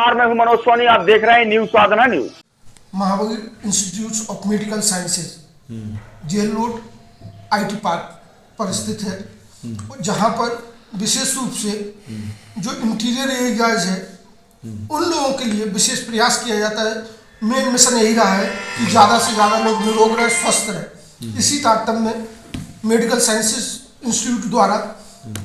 नमस्कार, मैं हूं मनोज सोनी। आप देख रहे हैं news Sadhna news. Mahavir institute of medical sciences jail road IT park पर स्थित है, जहां पर विशेष रूप से जो इंटीरियर एरियाज है उन लोगों के लिए विशेष प्रयास किया जाता है। मेन मिशन यही रहा है कि ज़्यादा से ज़्यादा लोग निरोग रहे, स्वस्थ रहे। इसी तारतम्य में मेडिकल साइंसेज इंस्टीट्यूट द्वारा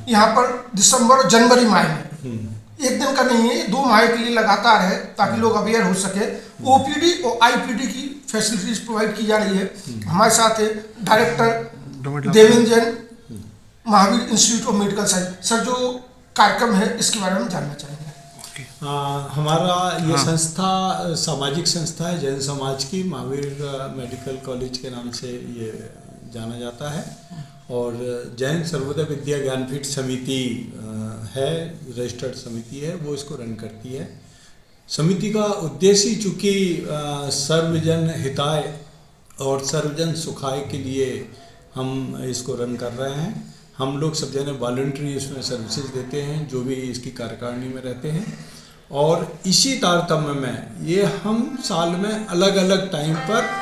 यहाँ पर दिसंबर और जनवरी माह में एक दिन का नहीं है, 2 माह के लिए लगातार है, ताकि लोग अवेयर हो सके। OPD और IPD की फैसिलिटीज प्रोवाइड की जा रही है। हमारे साथ है director Devendra Jain, Mahavir institute of medical science. Sir, जो कार्यक्रम है इसके बारे में जानना चाहेंगे। हमारा ये संस्था सामाजिक संस्था है, जैन समाज की। महावीर मेडिकल कॉलेज के नाम से ये जाना जाता है और जैन सर्वोदय विद्या ज्ञानपीठ समिति है, रजिस्टर्ड समिति है, वो इसको रन करती है। समिति का उद्देश्य चूँकि सर्वजन हिताय और सर्वजन सुखाय के लिए हम इसको रन कर रहे हैं। हम लोग सब जने वॉलंटरी इसमें सर्विसेज देते हैं, जो भी इसकी कार्यकारिणी में रहते हैं। और इसी तारतम्य में ये हम साल में अलग अलग टाइम पर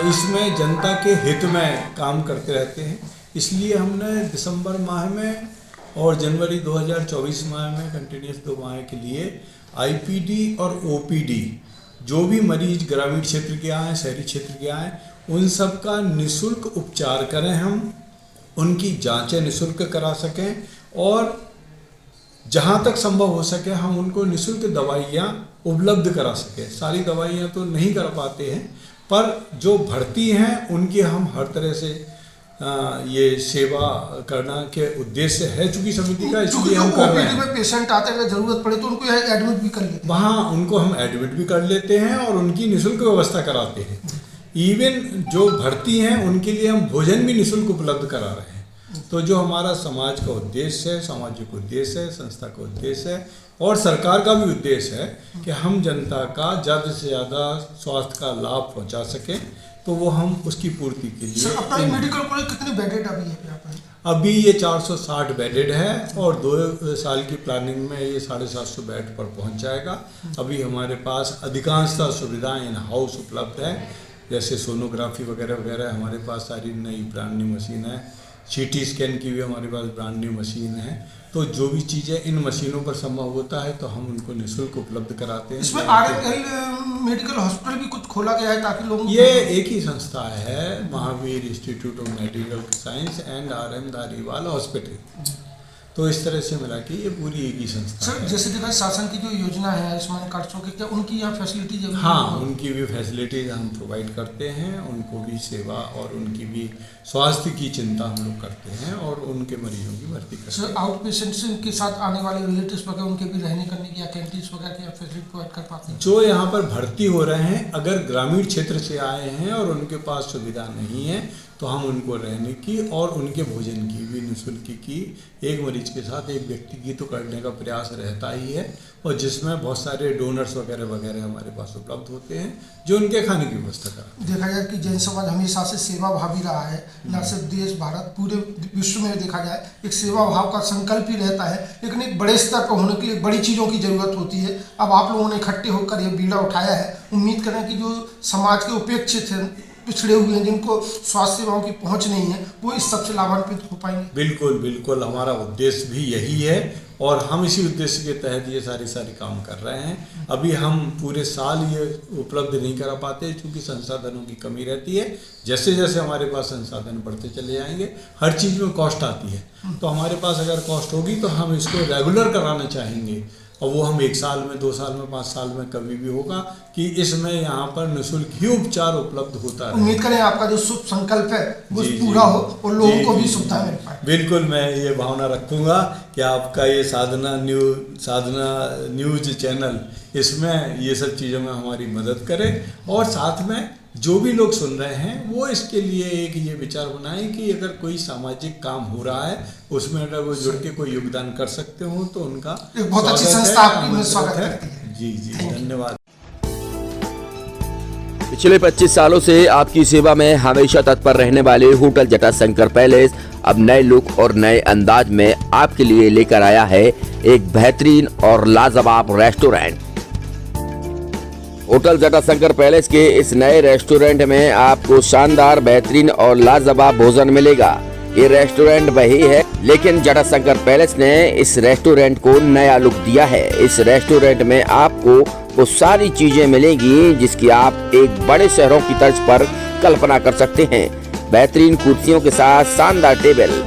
इसमें जनता के हित में काम करते रहते हैं। इसलिए हमने दिसंबर माह में और जनवरी 2024 माह में कंटिन्यूस 2 माह के लिए IPD और OPD जो भी मरीज ग्रामीण क्षेत्र के आए, शहरी क्षेत्र के आए, उन सब का निःशुल्क उपचार करें, हम उनकी जांचें निःशुल्क करा सकें और जहाँ तक संभव हो सके हम उनको निःशुल्क दवाइयाँ उपलब्ध करा सकें। सारी दवाइयाँ तो नहीं कर पाते हैं, पर जो भर्ती हैं उनकी हम हर तरह से ये सेवा करना के उद्देश्य है चूँकि समिति का, इसलिए हम कर रहे हैं। पेशेंट आते हैं, जरूरत पड़े तो उनको यहाँ एडमिट भी कर लेते हैं। वहाँ उनको हम एडमिट भी कर लेते हैं और उनकी निःशुल्क व्यवस्था कराते हैं। इवन जो भर्ती हैं उनके लिए हम भोजन भी निःशुल्क उपलब्ध करा रहे हैं। तो जो हमारा समाज का उद्देश्य है, सामाजिक उद्देश्य है, संस्था का उद्देश्य है और सरकार का भी उद्देश्य है कि हम जनता का ज़्यादा से ज़्यादा स्वास्थ्य का लाभ पहुंचा सकें, तो वो हम उसकी पूर्ति के लिए। सर, अपना मेडिकल कॉलेज कितने बेडेड अभी है यहाँ पर? अभी ये 460 बेडेड है और 2 साल की प्लानिंग में ये 750 बेड पर पहुंच जाएगा। अभी हमारे पास अधिकांशतः सुविधाएं इन हाउस उपलब्ध है, जैसे सोनोग्राफी वगैरह वगैरह हमारे पास सारी नई ब्रांड न्यू मशीन है। CT स्कैन की भी हमारे पास ब्रांड न्यू मशीन है। तो जो भी चीज़ें इन मशीनों पर संभव होता है तो हम उनको निःशुल्क उपलब्ध कराते हैं। इसमें RML मेडिकल हॉस्पिटल भी कुछ खोला गया है ताकि लोग, ये एक ही संस्था है, Mahavir institute of medical science and RM Dhariwal hospital. तो इस तरह से मिला कि ये पूरी एक ही संस्था सर, है। जैसे देखा शासन की जो योजना है आयुष्मान कार्ड्स की, क्या उनकी यहाँ फैसिलिटीज? हाँ, उनकी भी फैसिलिटीज हम प्रोवाइड करते हैं, उनको भी सेवा और उनकी भी स्वास्थ्य की चिंता हम लोग करते हैं और उनके मरीजों की भर्ती करते हैं। सर, आउट पेशेंट्स के साथ आने वाले रिलेटिव्स वगैरह उनके भी रहने करने की या कैंटीन्स वगैरह की फैसिलिटी प्रोवाइड कर पाते हैं? जो यहाँ पर भर्ती हो रहे हैं, अगर ग्रामीण क्षेत्र से आए हैं और उनके पास सुविधा नहीं है तो हम उनको रहने की और उनके भोजन की भी निःशुल्क की एक मरीज के साथ एक व्यक्ति की तो करने का प्रयास रहता ही है, और जिसमें बहुत सारे डोनर्स वगैरह वगैरह हमारे पास उपलब्ध होते हैं जो उनके खाने की व्यवस्था करते हैं। देखा जाए कि जैन समाज हमेशा से सेवा भावी रहा है, न सिर्फ देश भारत पूरे विश्व में देखा जाए एक सेवा भाव का संकल्प ही रहता है, लेकिन एक बड़े स्तर पर होने के लिए बड़ी चीज़ों की जरूरत होती है। अब आप लोगों ने इकट्ठे होकर ये बीड़ा उठाया है। उम्मीद करें कि जो समाज के उपेक्षित हैं, पिछड़े हुए हैं, जिनको स्वास्थ्य सेवाओं की पहुंच नहीं है, वो इस सबसे लाभान्वित हो पाएंगे। बिल्कुल बिल्कुल, हमारा उद्देश्य भी यही है और हम इसी उद्देश्य के तहत ये सारे काम कर रहे हैं। अभी हम पूरे साल ये उपलब्ध नहीं करा पाते क्योंकि संसाधनों की कमी रहती है। जैसे जैसे हमारे पास संसाधन बढ़ते चले जाएंगे, हर चीज़ में कॉस्ट आती है, तो हमारे पास अगर कॉस्ट होगी तो हम इसको रेगुलर कराना चाहेंगे और वो हम 1 साल में, 2 साल में, 5 साल में कभी भी होगा कि इसमें यहाँ पर निःशुल्क ही उपचार उपलब्ध होता है। उम्मीद करें आपका जो शुभ संकल्प है वो पूरा हो और लोगों को भी सुविधा मिल पाए। बिल्कुल, मैं ये भावना रखूँगा कि आपका ये साधना न्यूज चैनल इसमें ये सब चीज़ों में हमारी मदद करे और साथ में जो भी लोग सुन रहे हैं वो इसके लिए एक ये विचार बनाएं कि अगर कोई सामाजिक काम हो रहा है उसमें अगर वो जुड़ के कोई योगदान कर सकते हो तो उनका एक बहुत अच्छी संस्था आपकी स्वागत करती है। जी जी, धन्यवाद। पिछले 25 सालों से आपकी सेवा में हमेशा तत्पर रहने वाले होटल जटाशंकर पैलेस अब नए लुक और नए अंदाज में आपके लिए लेकर आया है एक बेहतरीन और लाजवाब रेस्टोरेंट। होटल जटाशंकर पैलेस के इस नए रेस्टोरेंट में आपको शानदार, बेहतरीन और लाजवाब भोजन मिलेगा। ये रेस्टोरेंट वही है, लेकिन जटाशंकर पैलेस ने इस रेस्टोरेंट को नया लुक दिया है। इस रेस्टोरेंट में आपको वो सारी चीजें मिलेंगी जिसकी आप एक बड़े शहरों की तर्ज पर कल्पना कर सकते हैं। बेहतरीन कुर्सियों के साथ शानदार टेबल,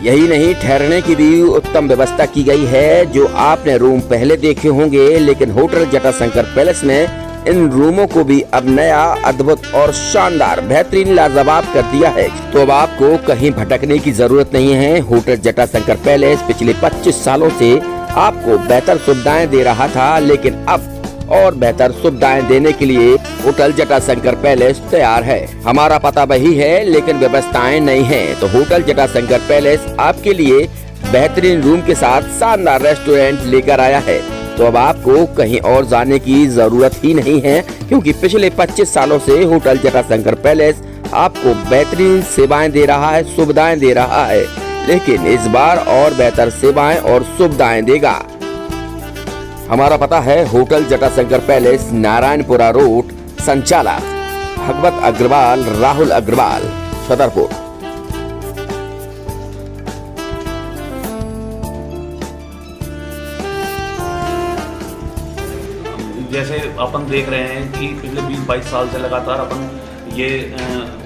यही नहीं, ठहरने की भी उत्तम व्यवस्था की गई है। जो आपने रूम पहले देखे होंगे, लेकिन होटल जटाशंकर पैलेस ने इन रूमों को भी अब नया, अद्भुत और शानदार, बेहतरीन, लाजवाब कर दिया है। तो अब आपको कहीं भटकने की जरूरत नहीं है। होटल जटाशंकर पैलेस पिछले 25 सालों से आपको बेहतर सुविधाएं दे रहा था, लेकिन अब और बेहतर सुविधाएं देने के लिए होटल जटाशंकर पैलेस तैयार है। हमारा पता वही है, लेकिन व्यवस्थाएं नहीं हैं। तो होटल जटाशंकर पैलेस आपके लिए बेहतरीन रूम के साथ शानदार रेस्टोरेंट लेकर आया है। तो अब आपको कहीं और जाने की जरूरत ही नहीं है, क्योंकि पिछले 25 सालों से होटल जटाशंकर पैलेस आपको बेहतरीन सेवाएं दे रहा है, सुविधाएं दे रहा है, लेकिन इस बार और बेहतर सेवाएं और सुविधाएं देगा। हमारा पता है hotel Jatashankar palace, Narayanpura road, संचालक भगवत अग्रवाल, राहुल अग्रवाल, छतरपुर। जैसे अपन देख रहे हैं कि पिछले 20-22 साल से लगातार अपन ये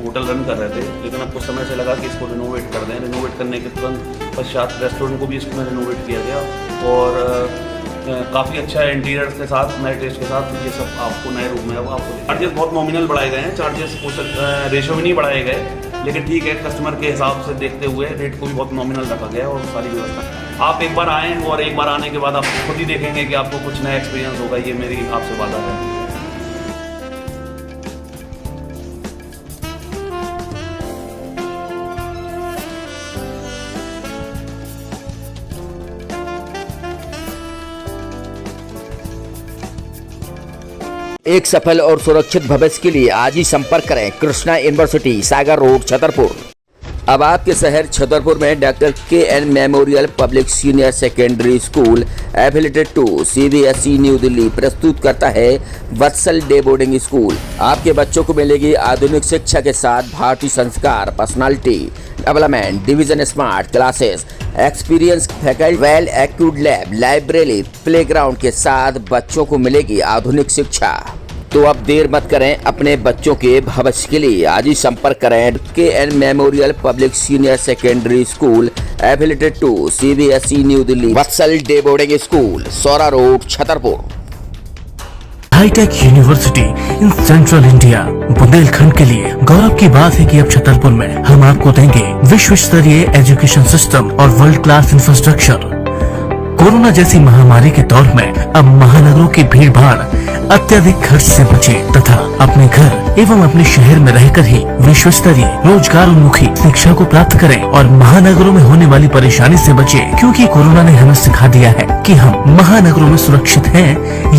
होटल रन कर रहे थे, लेकिन अब कुछ समय से लगा कि इसको रिनोवेट कर दें। रिनोवेट करने के तुरंत पश्चात रेस्टोरेंट को भी इसमें रिनोवेट किया गया और काफ़ी अच्छा इंटीरियर के साथ, नए टेस्ट के साथ ये सब आपको नए रूम में अब आपको चार्जेस बहुत नॉमिनल बढ़ाए गए हैं। चार्जेस रेशो में नहीं बढ़ाए गए, लेकिन ठीक है, कस्टमर के हिसाब से देखते हुए रेट को भी बहुत नॉमिनल रखा गया है और सारी व्यवस्था। आप एक बार आएँ और एक बार आने के बाद आप खुद ही देखेंगे कि आपको कुछ नया एक्सपीरियंस होगा। ये मेरी आपसे वादा है। एक सफल और सुरक्षित भविष्य के लिए आज ही संपर्क करें कृष्णा यूनिवर्सिटी, सागर रोड, छतरपुर। अब आपके शहर छतरपुर में doctor KN memorial public senior secondary school affiliated to CBSE new Delhi प्रस्तुत करता है वत्सल डे बोर्डिंग स्कूल। आपके बच्चों को मिलेगी आधुनिक शिक्षा के साथ भारतीय संस्कार, personality development, division smart classes, experience faculty, well accrued lab, library, playground के साथ बच्चों को मिलेगी आधुनिक शिक्षा। तो अब देर मत करें, अपने बच्चों के भविष्य के लिए आज ही संपर्क करें KN memorial public senior secondary school affiliated to CBSE new Delhi, Vatsal day boarding school, Saura road, Chhatarpur. Hi-tech university in central India, Bundelkhand के लिए गौरव की बात है कि अब छतरपुर में हम आपको देंगे विश्व स्तरीय एजुकेशन सिस्टम और वर्ल्ड क्लास इंफ्रास्ट्रक्चर। कोरोना जैसी महामारी के दौर में अब महानगरों की भीड़ भाड़, अत्यधिक खर्च से बचे तथा अपने घर एवं अपने शहर में रहकर ही विश्व स्तरीय रोजगार उन्मुखी शिक्षा को प्राप्त करें और महानगरों में होने वाली परेशानी से बचे, क्योंकि कोरोना ने हमें सिखा दिया है कि हम महानगरों में सुरक्षित हैं या